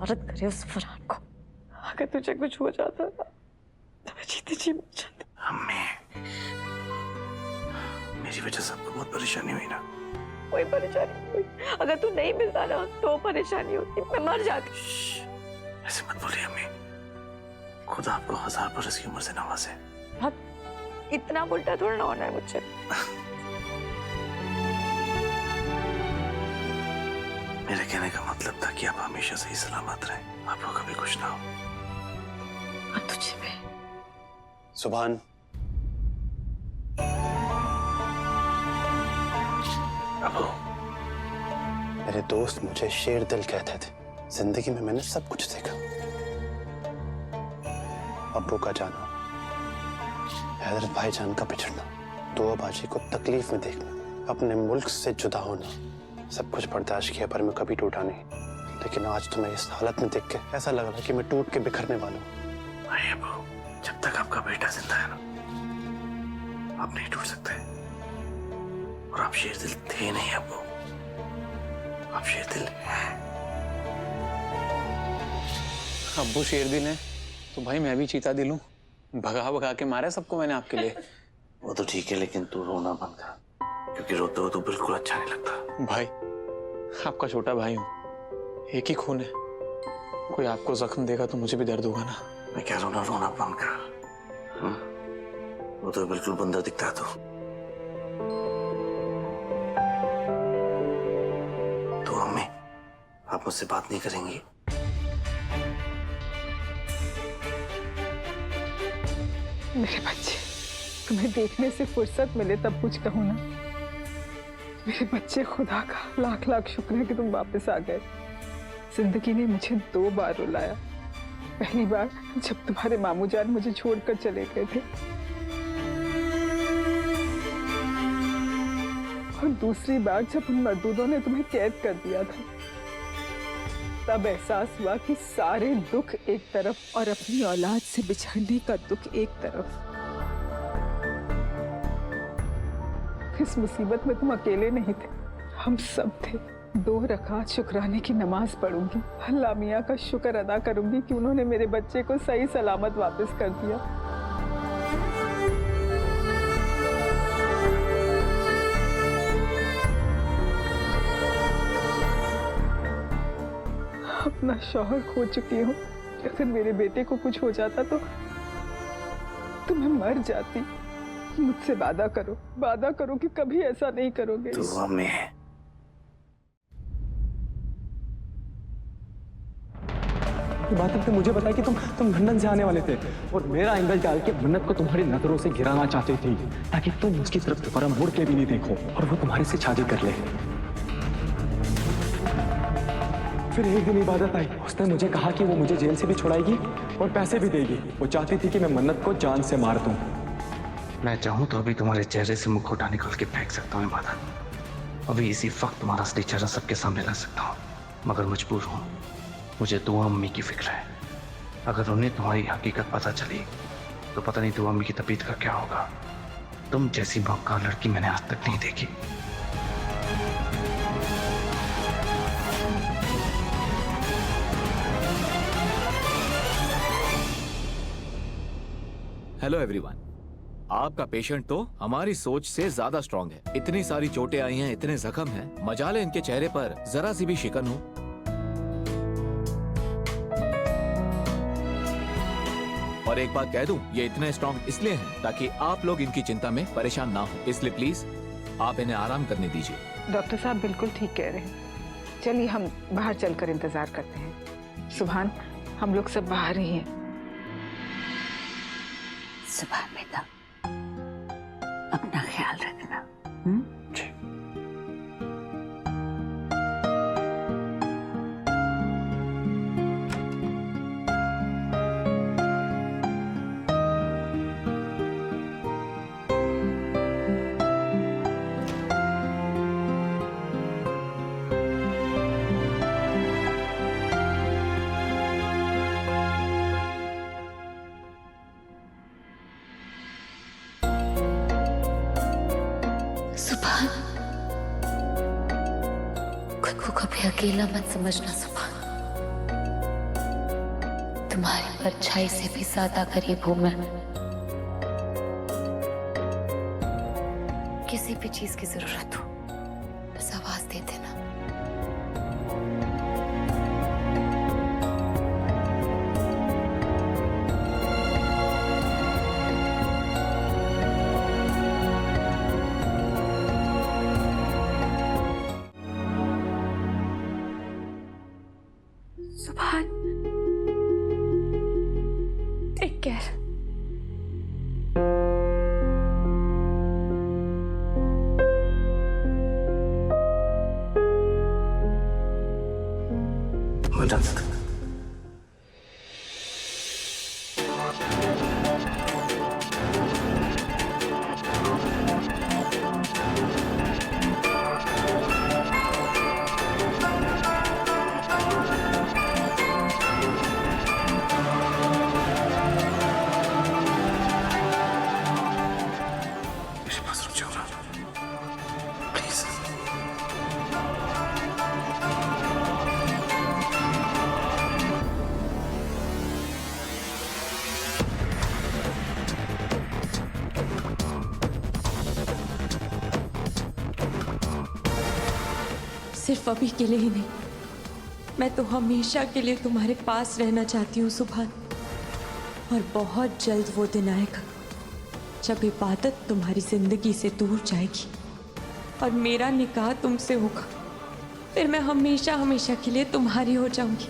शरारत करे उस फरहान को। अगर तुझे कुछ हो जाता ना तो मैं जीती जी मर जाती। अम्मी, मेरी वजह से आपको बहुत परेशानी हुई ना? कोई परेशानी नहीं हुई। अगर तू नहीं मिलता ना तो परेशानी होती, मैं मर जाती। ऐसे मत बोलिए अम्मी, खुदा आपको 1000 बरस की उम्र से नवाजे। इतना उल्टा थोड़ा ना होना है मुझसे। मेरे कहने का मतलब था कि आप हमेशा सही सलामत रहें, आपको कभी कुछ ना हो। और तुझे भी। सुभान, अबू, मेरे दोस्त मुझे शेर दिल कहते थे। जिंदगी में मैंने सब कुछ देखा। अब्बू का जाना, हैदर भाईजान का बिछड़ना, दुआ बाजी को तकलीफ में देखना, अपने मुल्क से जुदा होना, सब कुछ बर्दाश्त किया पर मैं कभी टूटा नहीं। लेकिन आज तुम्हें इस हालत में देख के ऐसा लग रहा है कि मैं टूट के बिखरने वाला हूँ। नहीं अबू, जब तक आपका बेटा जिंदा है ना, आप नहीं टूट सकते। और आप शेर दिल थे नहीं अबू, आप शेर दिल हैं। अब्बू शेर दिल है तो भाई मैं भी चीता दिल हूँ। भगा भगा के मारा सबको मैंने आपके लिए। वो तो ठीक है, लेकिन तू रोना बंद कर, क्योंकि रोते हो तो बिल्कुल अच्छा नहीं लगता। भाई आपका छोटा भाई हूँ, एक ही खून है। कोई आपको जख्म देगा तो मुझे भी दर्द होगा ना। मैं कह रहा हूँ ना, रोना बंद कर। वो तो बिल्कुल बंदर दिखता है तो अम्मी, आप मुझसे बात नहीं करेंगी? मेरे बच्चे, तुम्हें देखने से फुर्सत मिले तब कुछ कहूँ ना। मेरे बच्चे, खुदा का लाख लाख शुक्र है कि तुम वापस आ गए। जिंदगी ने मुझे 2 बार रुलाया। पहली बार जब तुम्हारे मामू जान मुझे छोड़कर चले गए थे, और दूसरी बार जब उन मर्दूदों ने तुम्हें कैद कर दिया था। तब एहसास हुआ कि सारे दुख एक तरफ और अपनी औलाद से बिछड़ने का दुख एक तरफ। इस मुसीबत में तुम अकेले नहीं थे, हम सब थे। 2 रकात शुक्राने की नमाज पढ़ूंगी, अल्लाह मियाँ का शुक्र अदा करूंगी कि उन्होंने मेरे बच्चे को सही सलामत वापस कर दिया। अपना शौहर खो चुकी हूँ। अगर मेरे बेटे को कुछ हो जाता तो मैं मर जाती। मुझसे वादा करो कि कभी ऐसा नहीं करोगे। तो अम्मी, बात तुमने मुझे बताया कि तुम लंदन से आने वाले थे और मेरा एंगल डाल के मन्नत को तुम्हारी नजरों से गिराना चाहती थी ताकि तुम उसकी तरफ दोबारा मुड़ के भी नहीं देखो और वो तुम्हारे से शादी कर ले। फिर एक दिन इबादत आई, उसने मुझे कहा कि वो मुझे जेल से भी छुड़ाएगी और पैसे भी देगी। वो चाहती थी कि मैं मन्नत को जान से मार दूं। मैं चाहूं तो अभी तुम्हारे चेहरे से मुखौटा निकाल के फेंक सकता हूँ इबादत। अभी इसी वक्त तुम्हारा असली चेहरा सबके सामने ला सकता हूँ, मगर मजबूर हूँ। मुझे दो अम्मी की फिक्र है। अगर उन्हें तुम्हारी हकीकत पता चली तो पता नहीं दो अम्मी की तबीयत का क्या होगा। तुम जैसी मक्का लड़की मैंने आज तक नहीं देखी। हेलो एवरीवन, आपका पेशेंट तो हमारी सोच से ज्यादा स्ट्रांग है। इतनी सारी चोटें आई हैं, इतने जख्म हैं, मजाल है इनके चेहरे पर जरा सी भी शिकन हो। और एक बात कह दूं, ये इतने स्ट्रांग इसलिए हैं ताकि आप लोग इनकी चिंता में परेशान ना हो। इसलिए प्लीज आप इन्हें आराम करने दीजिए। डॉक्टर साहब बिल्कुल ठीक कह रहे हैं। चलिए हम बाहर चलकर इंतजार करते हैं। सुभान, हम लोग सब बाहर ही हैं। सुभान बेटा, अपना ख्याल रखना। जी। सुभान, खुद को कभी अकेला मत समझना सुभान। तुम्हारी परछाई से भी ज्यादा करीब हूं मैं। किसी भी चीज की जरूरत हो बस आवाज दे देना। सुभान, टेक केयर। मदद मेरे पास रुक जाओ ना प्लीज। सिर्फ अभी के लिए ही नहीं, मैं तो हमेशा के लिए तुम्हारे पास रहना चाहती हूँ सुभान। और बहुत जल्द वो दिन आएगा जब इबादत तुम्हारी जिंदगी से दूर जाएगी और मेरा निकाह तुमसे होगा। फिर मैं हमेशा हमेशा के लिए तुम्हारी हो जाऊंगी।